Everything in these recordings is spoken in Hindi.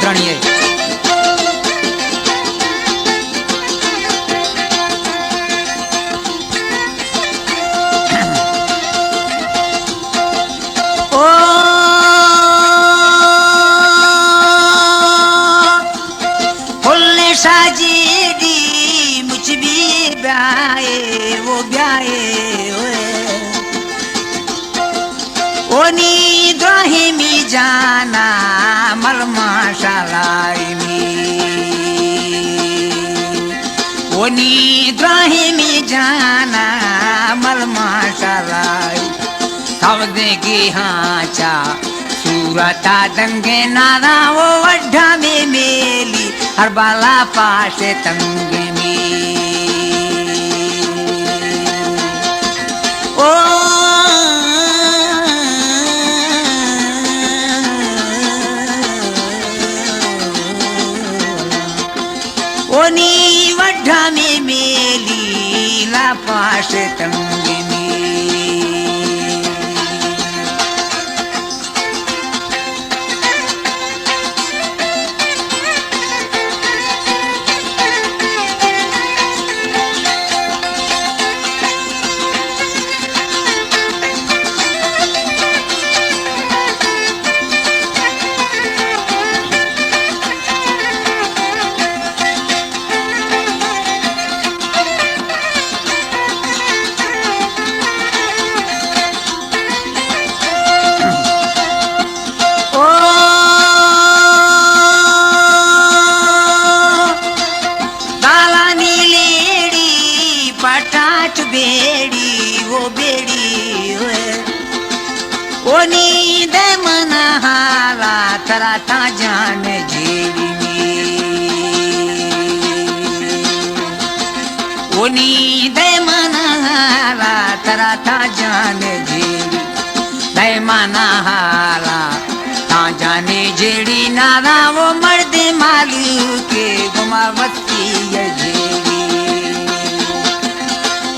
सुनिए। ओ फुल्ले साजी दी मुझ भी ब्याए वो ब्याए ओनी द्राहिमी जाना मलमा शालाई में ओनी द्राहिमी जाना मलमा शालाई सब देगी हाँचा सूरता दंगे नारा वो वड्ढा में मेली हर बाला पाशे तंगे में ओ ओनी वड्ढा में मेली ला पाश तंगे में बेड़ी वो बेड़ी ओनी दे मना हाला तरा ता जान जेड़ी ओनी दे मना हाला तरा ता जान जेड़ी दे मना हाला ता जाने जेड़ी नारा वो मर्द मालू के गुमावती है जेड़ी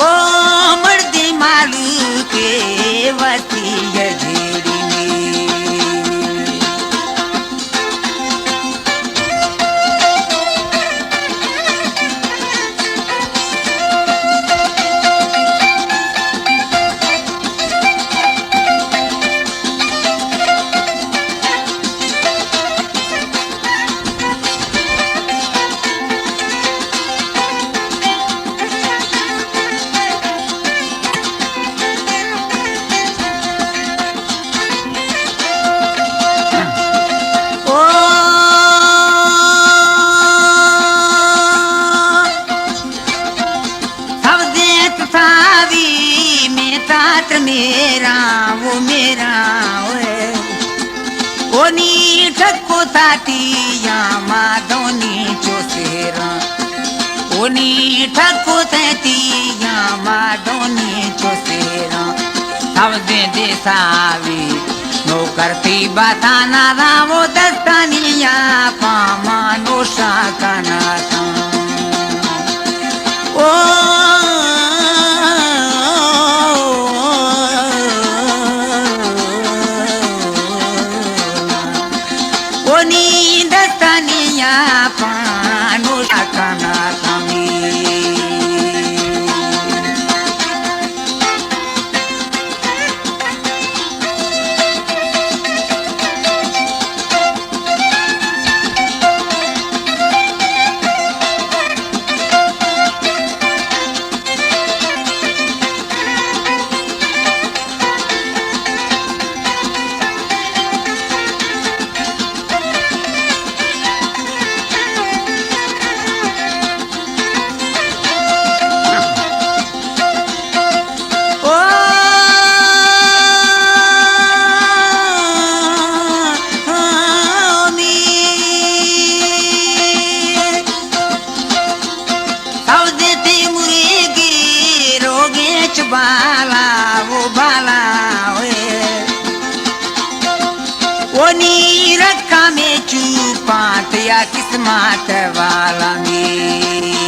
ओ मर्दी मालू के वती जेड़ी मेरा वो मेरा ओनी ठक्को ताती या मादोनी चोसेरा ओनी ठक्को ताती या मादोनी चोसेरा सब दे दे सावी नो करती बताना रावो दस्तानिया पामानो शाकाना था ओ पानो शाकाना थामी बाला वो बाला वो नी रखा में चूपात या किस्मत वाला में